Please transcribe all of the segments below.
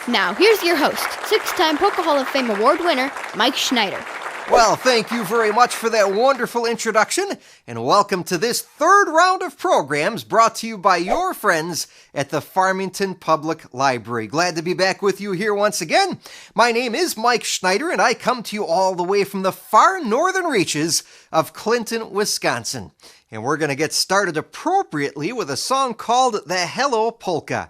Now, here's your host, six-time Polka Hall of Fame award winner, Mike Schneider. Well, thank you very much for that wonderful introduction, and welcome to this third round of programs brought to you by your friends at the Farmington Public Library. Glad to be back with you here once again. My name is Mike Schneider, and I come to you all the way from the far northern reaches of Clinton, Wisconsin. And we're going to get started appropriately with a song called the Hello Polka.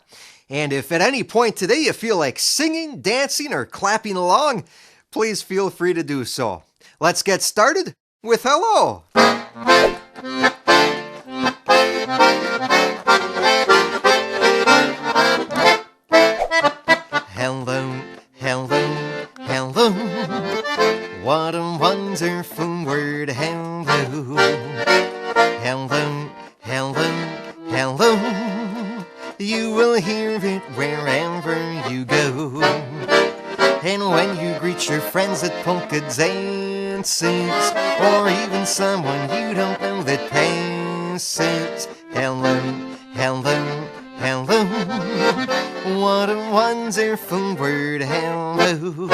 And if at any point today you feel like singing, dancing, or clapping along, please feel free to do so. Let's get started with Hello. Hello, hello, hello. What a wonderful word, hello. Hello, hello, hello. You will hear it wherever you go. And when you greet your friends at polka dances, or even someone you don't know that passes, hello, hello, hello. What a wonderful word, hello.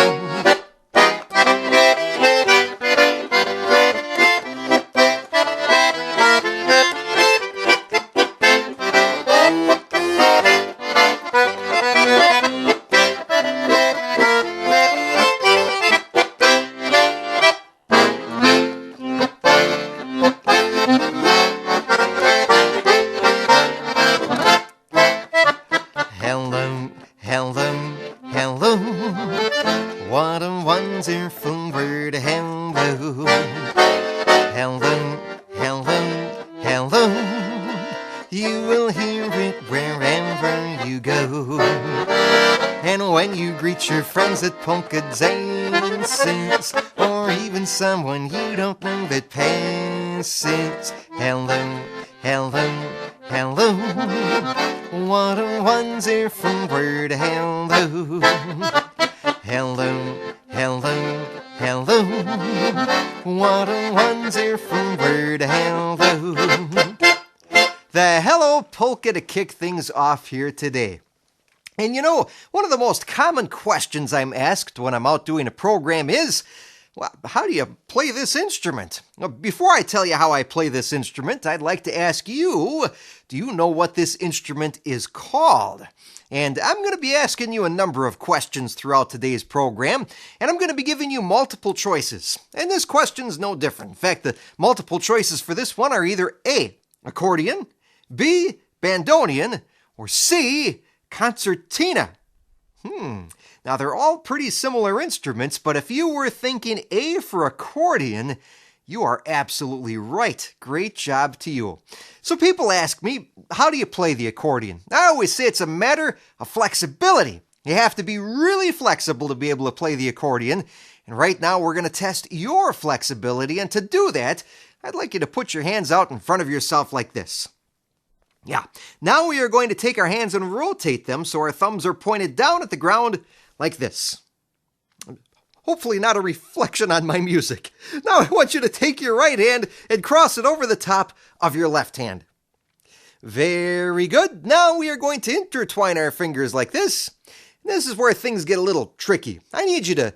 What a wonderful word, hello. Hello, hello, hello. You will hear it wherever you go. And when you greet your friends at polka dances, or even someone you don't know that passes, hello, hello, hello. What a wonderful word, hello. Hello, hello, hello. What a wonderful word, hello. The Hello Polka to kick things off here today. And you know, one of the most common questions I'm asked when I'm out doing a program is, well, how do you play this instrument? Well, before I tell you how I play this instrument, I'd like to ask you, do you know what this instrument is called? And I'm going to be asking you a number of questions throughout today's program, and I'm going to be giving you multiple choices. And this question's no different. In fact, the multiple choices for this one are either A, accordion, B, bandoneon, or C, concertina. Now, they're all pretty similar instruments, but if you were thinking A for accordion, you are absolutely right. Great job to you. So people ask me, how do you play the accordion? I always say it's a matter of flexibility. You have to be really flexible to be able to play the accordion. And right now we're going to test your flexibility. And to do that, I'd like you to put your hands out in front of yourself like this. Yeah. Now we are going to take our hands and rotate them so our thumbs are pointed down at the ground like this. Hopefully not a reflection on my music. Now I want you to take your right hand and cross it over the top of your left hand. Very good. Now we are going to intertwine our fingers like this. This is where things get a little tricky. I need you to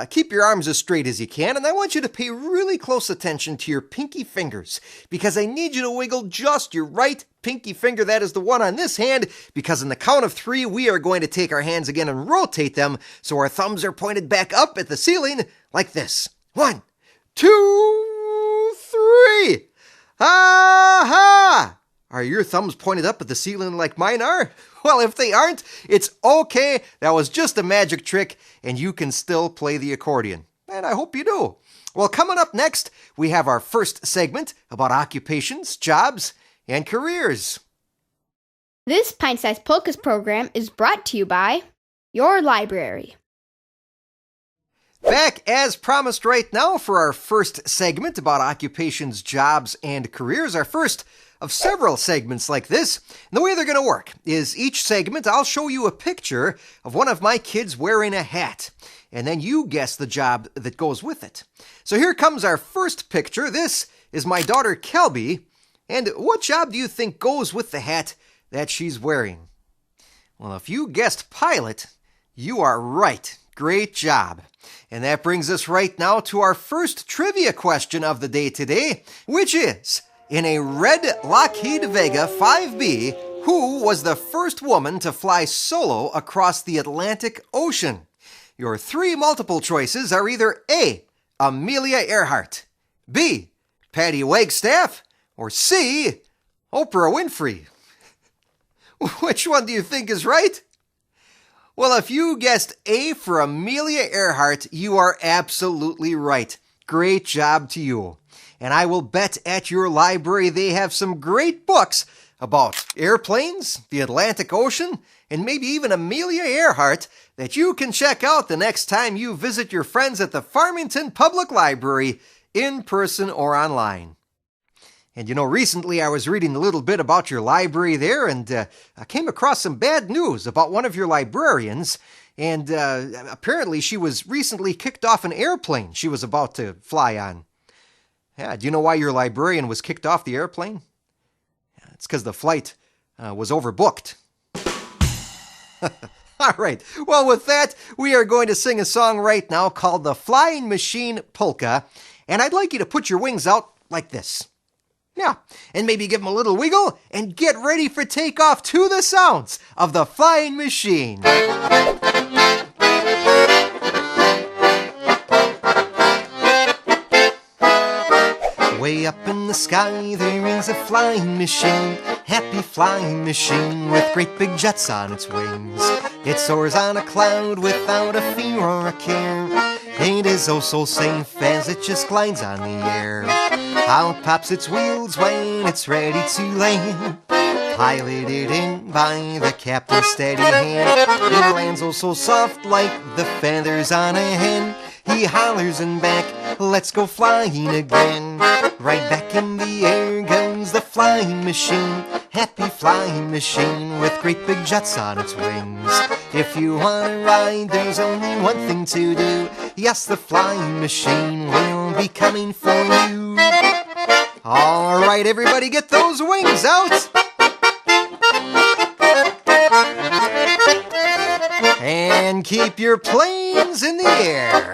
keep your arms as straight as you can, and I want you to pay really close attention to your pinky fingers, because I need you to wiggle just your right pinky finger, that is the one on this hand, because in the count of 3, we are going to take our hands again and rotate them so our thumbs are pointed back up at the ceiling like this. 1, 2, 3. Aha! Are your thumbs pointed up at the ceiling like mine are? Well, if they aren't, it's okay. That was just a magic trick, and you can still play the accordion. And I hope you do. Well, coming up next, we have our first segment about occupations, jobs, and careers. This Pint-Sized Polkas program is brought to you by your library. Back as promised right now for our first segment about occupations, jobs, and careers. Our first of several segments like this. And the way they're going to work is each segment I'll show you a picture of one of my kids wearing a hat. And then you guess the job that goes with it. So here comes our first picture. This is my daughter Kelby. And what job do you think goes with the hat that she's wearing? Well, if you guessed pilot, You are right. Great job. And that brings us right now to our first trivia question of the day today, which is, in a red Lockheed Vega 5B, who was the first woman to fly solo across the Atlantic Ocean? Your three multiple choices are either A, Amelia Earhart, B, Patty Wagstaff, or C, Oprah Winfrey. Which one do you think is right? Well, if you guessed A for Amelia Earhart, you are absolutely right. Great job to you. And I will bet at your library they have some great books about airplanes, the Atlantic Ocean, and maybe even Amelia Earhart that you can check out the next time you visit your friends at the Farmington Public Library, in person or online. And you know, recently I was reading a little bit about your library there, and I came across some bad news about one of your librarians, and apparently she was recently kicked off an airplane she was about to fly on. Yeah, do you know why your librarian was kicked off the airplane? It's because the flight was overbooked. All right, well, with that, we are going to sing a song right now called the Flying Machine Polka, and I'd like you to put your wings out like this. Yeah, and maybe give them a little wiggle and get ready for takeoff to the sounds of the flying machine. Way up in the sky there is a flying machine, happy flying machine with great big jets on its wings. It soars on a cloud without a fear or a care. It is oh so safe as it just glides on the air. Out pops its wheels when it's ready to land, piloted in by the captain's steady hand. It lands oh so soft like the feathers on a hen. He hollers and back, let's go flying again. Right back in the air goes the flying machine, happy flying machine with great big jets on its wings. If you want to ride, there's only one thing to do. Yes, the flying machine will be coming for you. All right, everybody, get those wings out. And keep your planes in the air.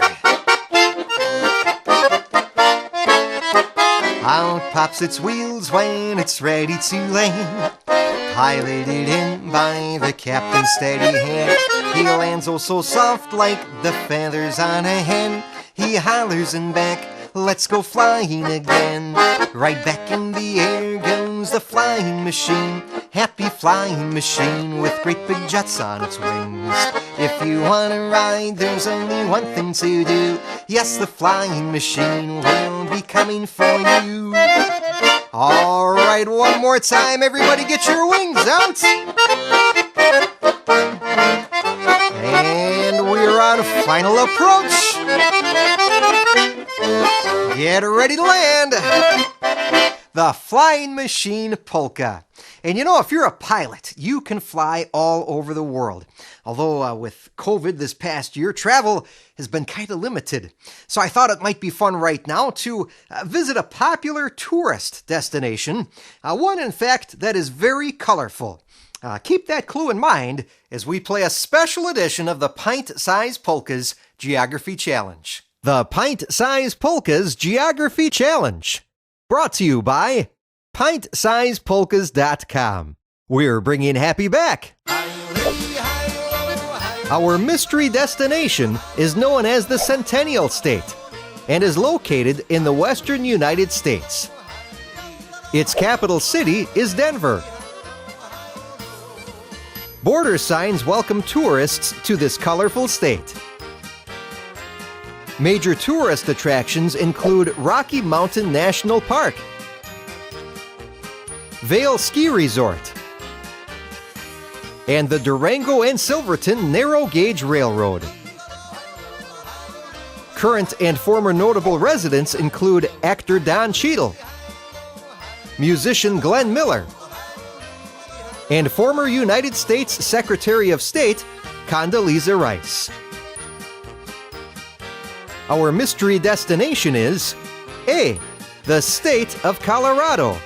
Out pops its wheels when it's ready to land, piloted in by the captain's steady hand. He lands oh so soft like the feathers on a hen. He hollers and back, let's go flying again. Right back in the air goes the flying machine, happy flying machine with great big jets on its wings. If you want to ride, there's only one thing to do. Yes, the flying machine will be coming for you. All right, one more time, everybody get your wings out. And we're on final approach. Get ready to land. The Flying Machine Polka. And you know, if you're a pilot, you can fly all over the world. Although with COVID this past year, travel has been kind of limited. So I thought it might be fun right now to visit a popular tourist destination. One, in fact, that is very colorful. Keep that clue in mind as we play a special edition of the Pint Size Polkas Geography Challenge. The Pint Size Polkas Geography Challenge. Brought to you by PintSizePolkas.com. We're bringing happy back. Our mystery destination is known as the Centennial State and is located in the western United States. Its capital city is Denver. Border signs welcome tourists to this colorful state. Major tourist attractions include Rocky Mountain National Park, Vail Ski Resort, and the Durango and Silverton Narrow Gauge Railroad. Current and former notable residents include actor Don Cheadle, musician Glenn Miller, and former United States Secretary of State Condoleezza Rice. Our mystery destination is A, the state of Colorado,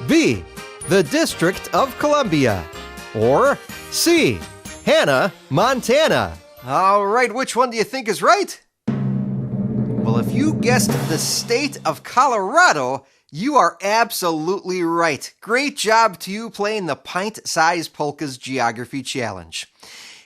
B, the District of Columbia, or C, Hannah, Montana. All right, which one do you think is right? Well, if you guessed the state of Colorado, you are absolutely right. Great job to you playing the Pint-sized Polkas Geography Challenge.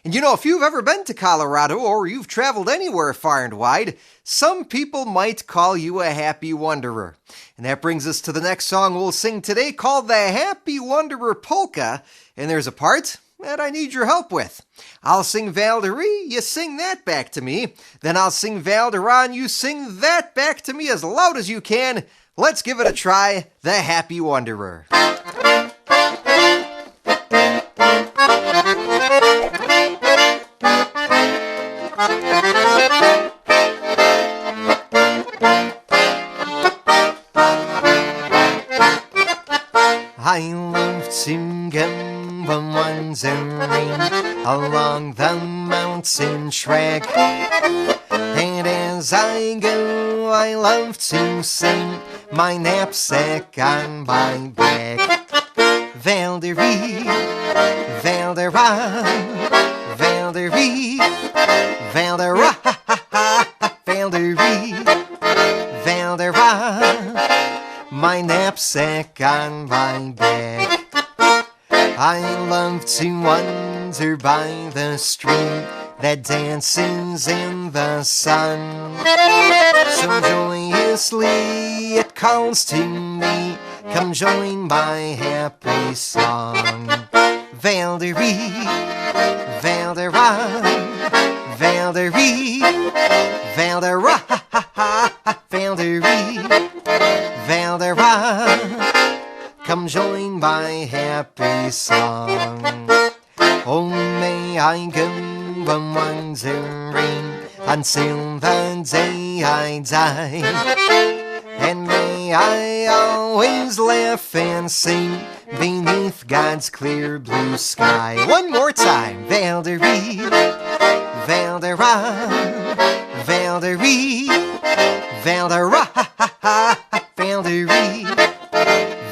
And you know, if you've ever been to Colorado or you've traveled anywhere far and wide, some people might call you a happy wanderer. And that brings us to the next song we'll sing today, called the Happy Wanderer Polka. And there's a part that I need your help with. I'll sing Valderie, you sing that back to me. Then I'll sing Valderon, you sing that back to me as loud as you can. Let's give it a try, the Happy Wanderer. I love to go wandering along the mountain track, and as I go, I love to sing my knapsack on my back. Valderie, Valdera, Valderie, Valdera, Valderie, Valdera, my knapsack on my back. I love to wander by the stream that dances in the sun. So joyously it calls to me, come join my happy song. Valderie, Valdera, Valderie, Valdera, Valderie, Valdera, come join my happy song. Oh, may I go wandering until the day I die, and may I always laugh and sing beneath God's clear blue sky. One more time. Valderie, Valdera, Valderie, Valdera, Valderie,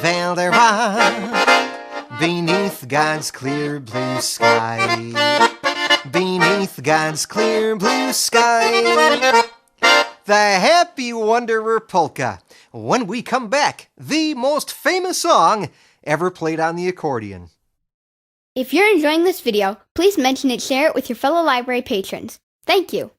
Valdera, beneath God's clear blue sky. Beneath God's clear blue sky. The Happy Wanderer Polka. When we come back, the most famous song ever played on the accordion. If you're enjoying this video, please mention it, share it with your fellow library patrons. Thank you.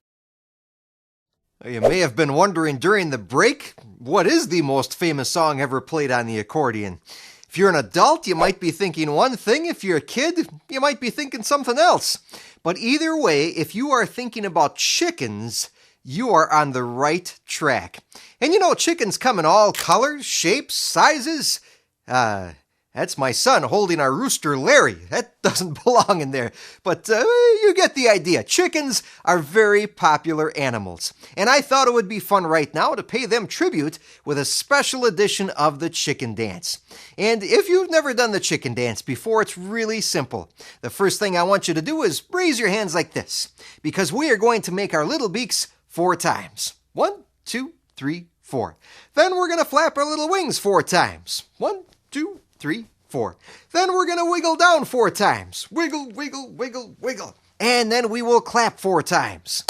You may have been wondering during the break, what is the most famous song ever played on the accordion? If you're an adult, you might be thinking one thing. If you're a kid, you might be thinking something else. But either way, if you are thinking about chickens, you are on the right track. And you know, chickens come in all colors, shapes, sizes. That's my son holding our rooster Larry. That doesn't belong in there. But you get the idea. Chickens are very popular animals. And I thought it would be fun right now to pay them tribute with a special edition of the Chicken Dance. And if you've never done the Chicken Dance before, it's really simple. The first thing I want you to do is raise your hands like this, because we are going to make our little beaks 4 times. 1, 2, 3, 4. Then we're going to flap our little wings 4 times. 1, 2, 3, 4. Then we're going to wiggle down 4 times. Wiggle, wiggle, wiggle, wiggle. And then we will clap 4 times.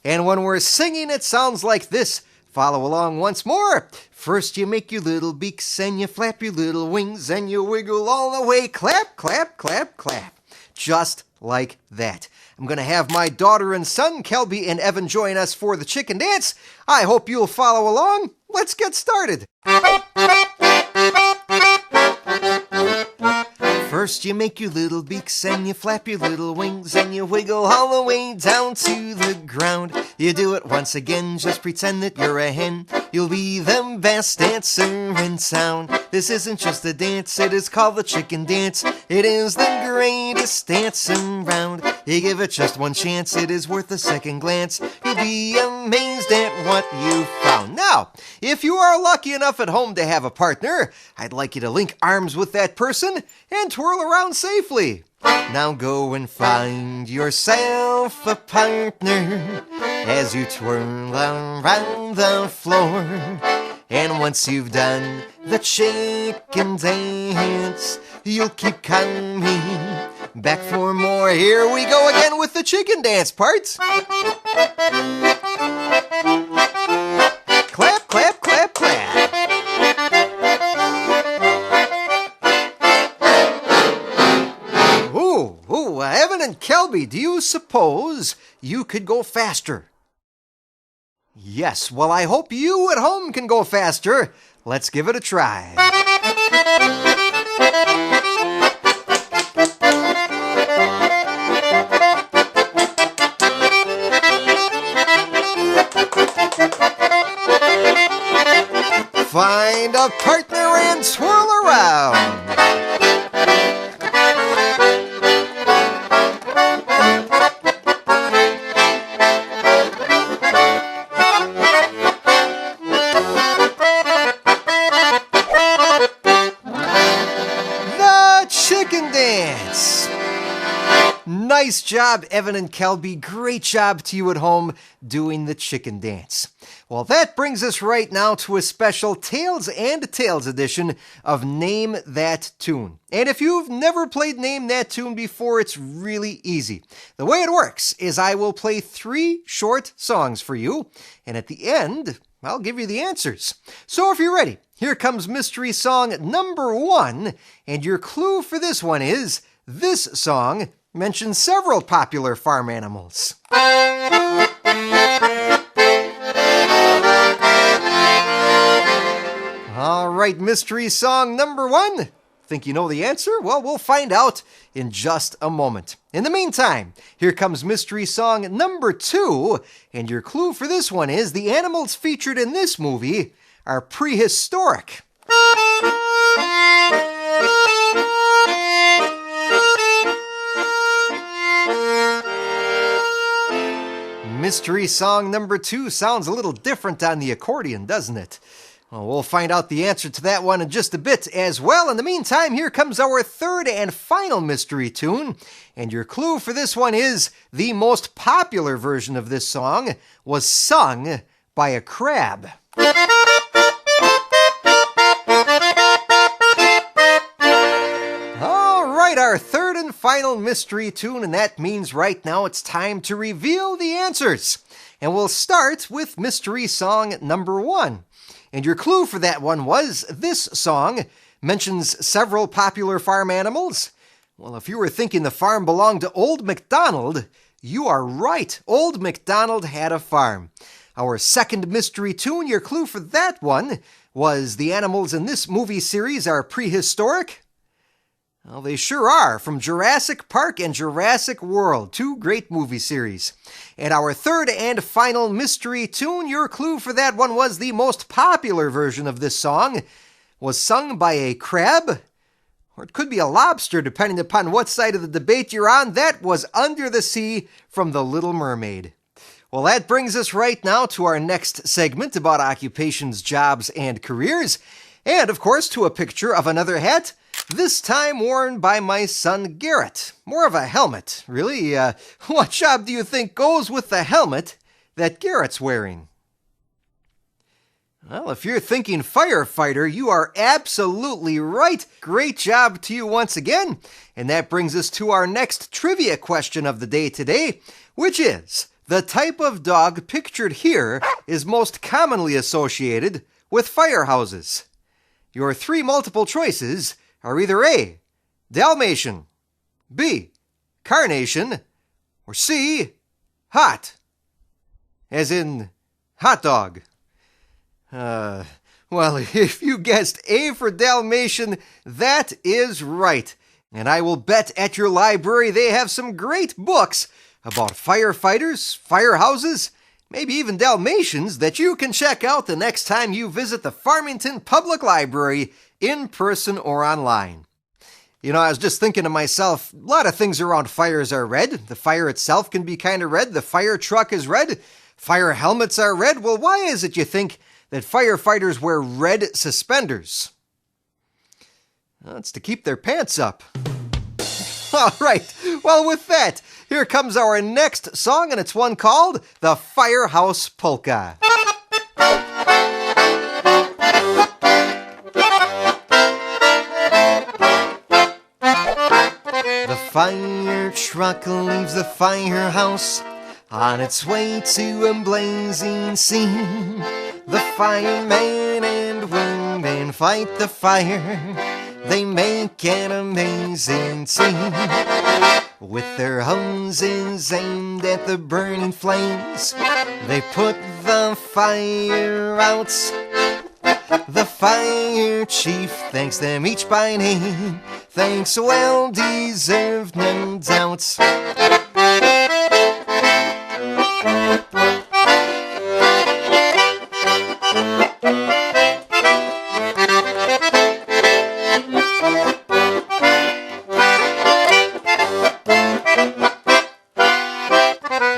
And when we're singing, it sounds like this. Follow along once more. First you make your little beaks and you flap your little wings and you wiggle all the way. Clap, clap, clap, clap. Just like that. I'm going to have my daughter and son, Kelby and Evan, join us for the Chicken Dance. I hope you'll follow along. Let's get started. First you make your little beaks and you flap your little wings and you wiggle all the way down to the ground. You do it once again, just pretend that you're a hen. You'll be the best dancer in town. This isn't just a dance, it is called the Chicken Dance. It is the greatest dance around. You give it just one chance, it is worth a second glance. You'll be amazed at what you found. Now, if you are lucky enough at home to have a partner, I'd like you to link arms with that person and twirl around safely. Now go and find yourself a partner as you twirl around the floor. And once you've done the chicken dance, you'll keep coming Back for more. Here we go again with the chicken dance parts. Clap, clap, clap, clap. Evan and Kelby, do you suppose you could go faster? Yes, well, I hope you at home can go faster. Let's give it a try. Find a partner and swirl around. Chicken dance. Nice job, Evan and Kelby. Great job to you at home doing the chicken dance. Well, that brings us right now to a special Tales and Tales edition of Name That Tune. And if you've never played Name That Tune before, it's really easy. The way it works is I will play 3 short songs for you, and at the end, I'll give you the answers. So if you're ready, here comes mystery song number 1, and your clue for this one is this song mentions several popular farm animals. All right, mystery song number 1. Think you know the answer? Well, we'll find out in just a moment. In the meantime, here comes mystery song number 2, and your clue for this one is the animals featured in this movie are prehistoric. Mystery song number 2 sounds a little different on the accordion, doesn't it? Well, we'll find out the answer to that one in just a bit as well. In the meantime, here comes our third and final mystery tune. And your clue for this one is the most popular version of this song was sung by a crab. All right, our third and final mystery tune, and that means right now it's time to reveal the answers. And we'll start with mystery song number 1. And your clue for that one was this song mentions several popular farm animals. Well, if you were thinking the farm belonged to Old MacDonald, you are right. Old MacDonald had a farm. Our second mystery tune, your clue for that one was the animals in this movie series are prehistoric. Well, they sure are, from Jurassic Park and Jurassic World, 2 great movie series. And our third and final mystery tune, your clue for that one was the most popular version of this song was sung by a crab, or it could be a lobster, depending upon what side of the debate you're on. That was Under the Sea from The Little Mermaid. Well, that brings us right now to our next segment about occupations, jobs, and careers. And, of course, to a picture of another hat, this time worn by my son Garrett. More of a helmet, really. What job do you think goes with the helmet that Garrett's wearing? Well, if you're thinking firefighter, you are absolutely right. Great job to you once again. And that brings us to our next trivia question of the day today, which is, the type of dog pictured here is most commonly associated with firehouses. Your 3 multiple choices are either A, Dalmatian, B, Carnation, or C, Hot, as in hot dog. Well, if you guessed A for Dalmatian, that is right. And I will bet at your library they have some great books about firefighters, firehouses, maybe even Dalmatians that you can check out the next time you visit the Farmington Public Library in person or online. You know, I was just thinking to myself, a lot of things around fires are red. The fire itself can be kind of red. The fire truck is red. Fire helmets are red. Well, why is it you think that firefighters wear red suspenders? Well, it's to keep their pants up. All right. Well, with that, here comes our next song, and it's one called The Firehouse Polka. The fire truck leaves the firehouse on its way to a blazing scene. The firemen and women fight the fire. They make an amazing team. With their hoses aimed at the burning flames, they put the fire out. The fire chief thanks them each by name. Thanks well deserved, no doubt.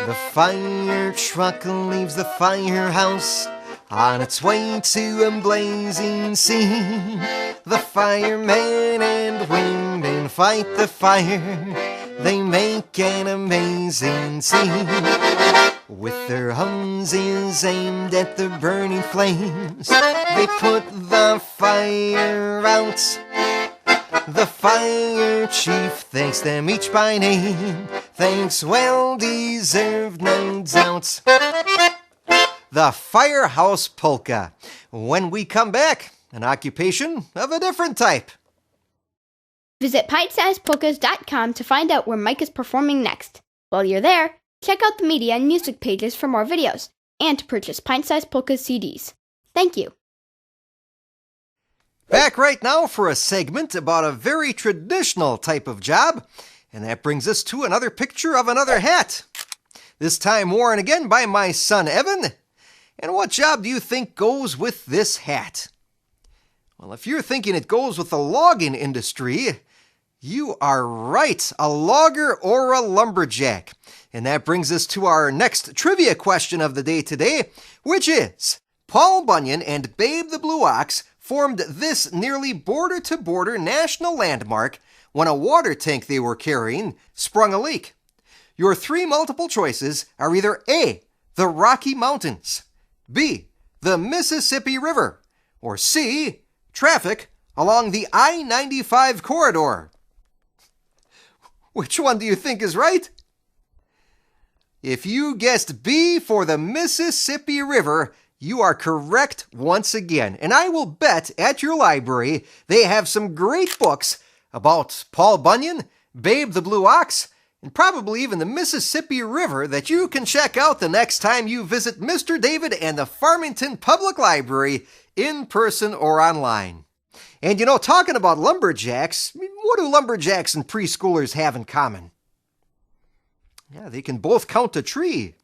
The fire truck leaves the firehouse on its way to a blazing scene. The firemen and women fight the fire. They make an amazing team. With their hoses aimed at the burning flames, they put the fire out. The fire chief thanks them each by name. Thanks well deserved, no doubt. The Firehouse Polka. When we come back, an occupation of a different type. Visit pintsizepolkas.com to find out where Mike is performing next. While you're there, check out the media and music pages for more videos and to purchase Pint-Sized Polkas CDs. Thank you. Back right now for a segment about a very traditional type of job, and that brings us to another picture of another hat. This time worn again by my son Evan. And what job do you think goes with this hat? Well, if you're thinking it goes with the logging industry, you are right, a logger or a lumberjack. And that brings us to our next trivia question of the day today, which is, Paul Bunyan and Babe the Blue Ox formed this nearly border-to-border national landmark when a water tank they were carrying sprung a leak. Your three multiple choices are either A, the Rocky Mountains, B, the Mississippi River, or C, traffic along the I-95 corridor. Which one do you think is right? If you guessed B for the Mississippi River, you are correct once again. And I will bet at your library they have some great books about Paul Bunyan, Babe the Blue Ox, and probably even the Mississippi River that you can check out the next time you visit Mr. David and the Farmington Public Library in person or online. And you know, talking about lumberjacks, what do lumberjacks and preschoolers have in common? Yeah, they can both count a tree.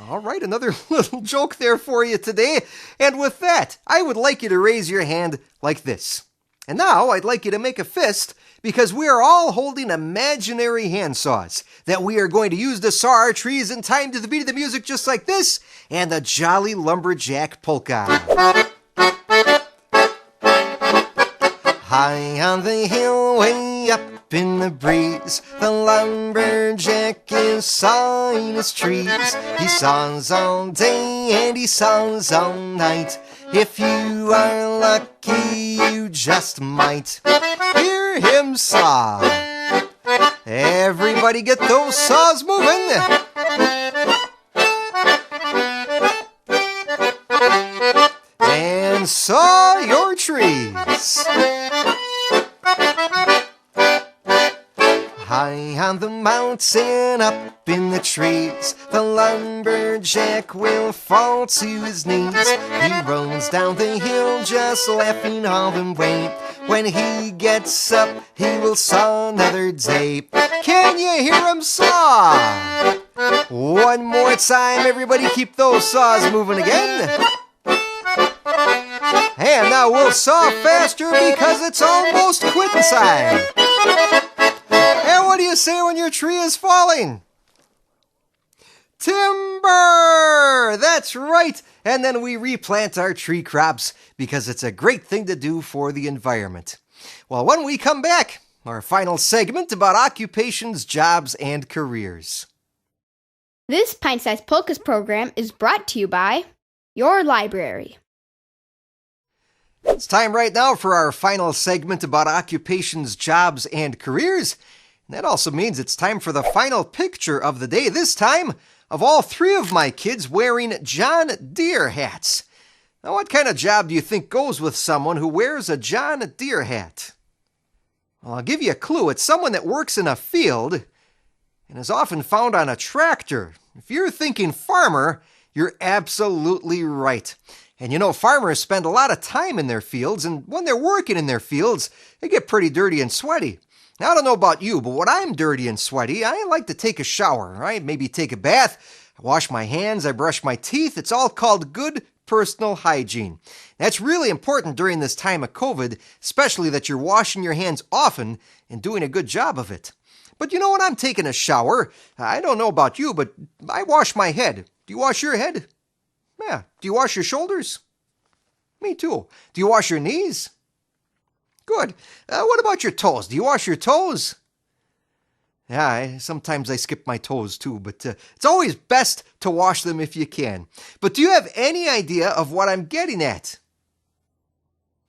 All right, another little joke there for you today. And with that, I would like you to raise your hand like this. And now I'd like you to make a fist because we are all holding imaginary handsaws that we are going to use to saw our trees in time to the beat of the music just like this and the Jolly Lumberjack Polka. High on the hill, way up in the breeze, the lumberjack is sawing his trees. He saws all day and he saws all night. If you are lucky, you just might hear him saw. Everybody get those saws moving. And saw your trees. High on the mountain, up in the trees, the lumberjack will fall to his knees. He rolls down the hill just laughing all the way. When he gets up, he will saw another day. Can you hear him saw? One more time, everybody keep those saws moving again. And now we'll saw faster because it's almost quitting time. And what do you say when your tree is falling? Timber! That's right! And then we replant our tree crops because it's a great thing to do for the environment. Well, when we come back, our final segment about occupations, jobs, and careers. This Pint-Sized Polkas program is brought to you by your library. It's time right now for our final segment about occupations, jobs, and careers. And that also means it's time for the final picture of the day, this time of all three of my kids wearing John Deere hats. Now, what kind of job do you think goes with someone who wears a John Deere hat? Well, I'll give you a clue. It's someone that works in a field and is often found on a tractor. If you're thinking farmer, you're absolutely right. And you know, farmers spend a lot of time in their fields, and when they're working in their fields, they get pretty dirty and sweaty. Now, I don't know about you, but when I'm dirty and sweaty, I like to take a shower, right? Maybe take a bath, I wash my hands, I brush my teeth. It's all called good personal hygiene. That's really important during this time of COVID, especially that you're washing your hands often and doing a good job of it. But you know, when I'm taking a shower, I don't know about you, but I wash my head. Do you wash your head? Yeah. Do you wash your shoulders? Me too. Do you wash your knees? Good. What about your toes? Do you wash your toes? Yeah, sometimes I skip my toes too, but it's always best to wash them if you can. But do you have any idea of what I'm getting at?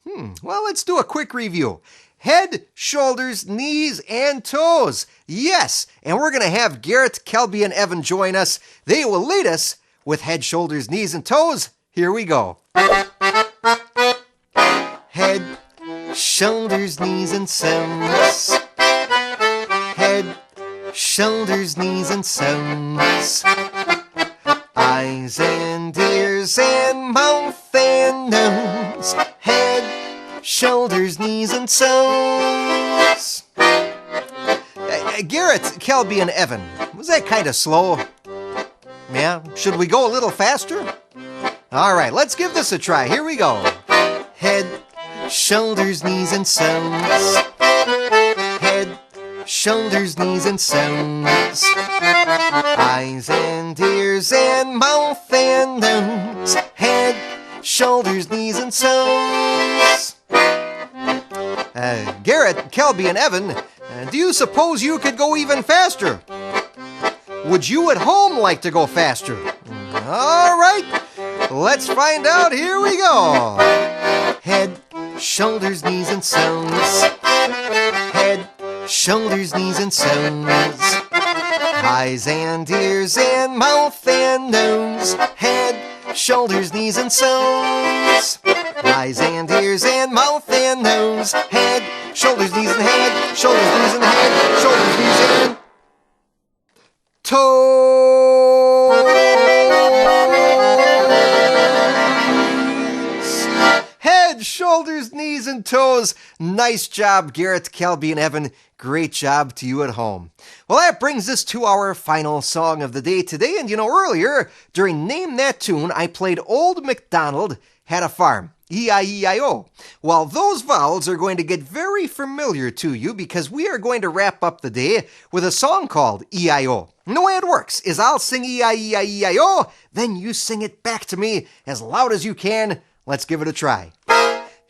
Well, let's do a quick review. Head, shoulders, knees, and toes. Yes, and we're going to have Garrett, Kelby, and Evan join us. They will lead us with head, shoulders, knees, and toes. Here we go. Head, shoulders, knees, and toes. Head, shoulders, knees, and toes. Eyes and ears and mouth and nose. Head, shoulders, knees, and toes. Garrett, Kelby, and Evan, was that kind of slow? Yeah, should we go a little faster? All right, let's give this a try. Here we go. Head, shoulders, knees, and toes. Head, shoulders, knees, and toes. Eyes and ears and mouth and nose. Head, shoulders, knees, and toes. Garrett, Kelby, and Evan, do you suppose you could go even faster? Would you at home like to go faster? All right, let's find out. Here we go. Head, shoulders, knees, and toes. Head, shoulders, knees, and toes. Eyes and ears and mouth and nose. Head, shoulders, knees, and toes. Eyes and ears and mouth and nose. Head, shoulders, knees, and head. Shoulders, knees, and head. Shoulders, knees, and toes. Head, shoulders, knees, and toes. Nice job, Garrett, Kelby, and Evan. Great job to you at home. Well, that brings us to our final song of the day today. And you know, earlier, during Name That Tune, I played Old MacDonald Had a Farm. E-I-E-I-O. Well, those vowels are going to get very familiar to you because we are going to wrap up the day with a song called E-I-O. And the way it works is I'll sing E-I-E-I-E-I-O, then you sing it back to me as loud as you can. Let's give it a try.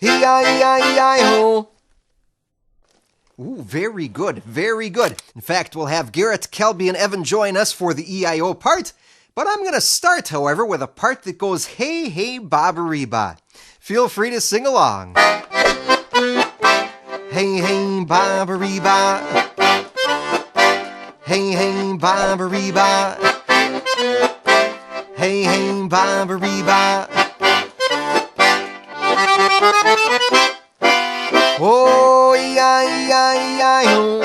E-I-E-I-E-I-O. Ooh, very good, very good. In fact, we'll have Garrett, Kelby, and Evan join us for the E-I-O part. But I'm going to start, however, with a part that goes, hey, hey, ba-ba-ree-ba. Feel free to sing along. Hey, hey, ba-ba-ree-ba. Hey, hey, ba-ba-ree-ba. Hey, hey, ba-ba-ree-ba. Oh, E-I-E-I-E-I-O.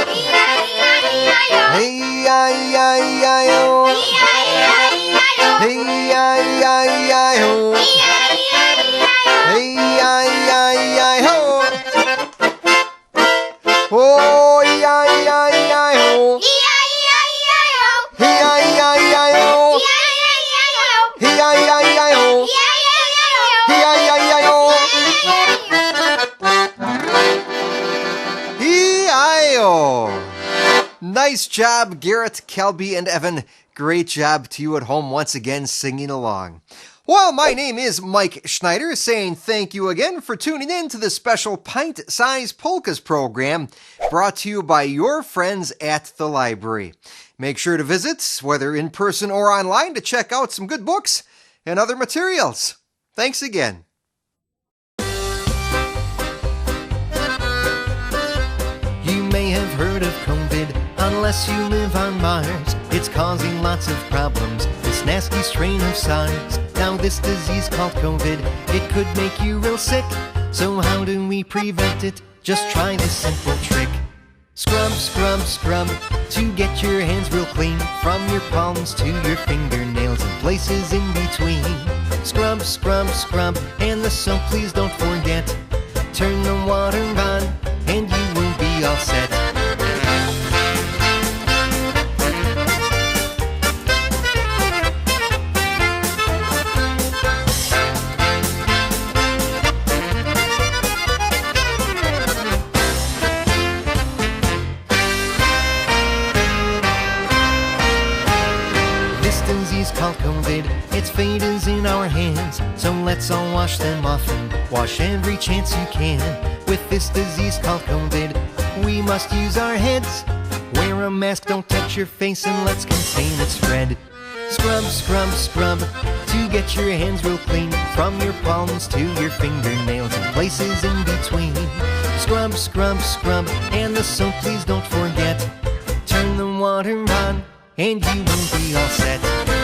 Hey, E-I-E-I-E-I-O. Hey, E-I-E-I-E-I-O. Hey, E-I-E-I-E-I-O. Oh, E-I-E-I-E-I-O. E-I-E-I-E-I-O. E-I-E-I-E-I-O. E-I-E-I-E-I-O. E-I-O. Nice job, Garrett, Kelby, and Evan. Great job to you at home once again singing along. Well, my name is Mike Schneider, saying thank you again for tuning in to the special Pint-Size Polkas program brought to you by your friends at the library. Make sure to visit, whether in person or online, to check out some good books and other materials. Thanks again. unless you live on Mars. It's causing lots of problems, this nasty strain of SARS. Now this disease called COVID, it could make you real sick. So how do we prevent it? Just try this simple trick. Scrub, scrub, scrub, to get your hands real clean, from your palms to your fingernails and places in between. Scrub, scrub, scrub, and the soap please don't forget. Turn the water on, and you will be all set. Called COVID, its fate is in our hands. So let's all wash them off and wash every chance you can. With this disease called COVID, we must use our heads. Wear a mask, don't touch your face, and let's contain its spread. Scrub, scrub, scrub, to get your hands real clean, from your palms to your fingernails and places in between. Scrub, scrub, scrub, and the soap please don't forget. Turn the water on, and you will be all set.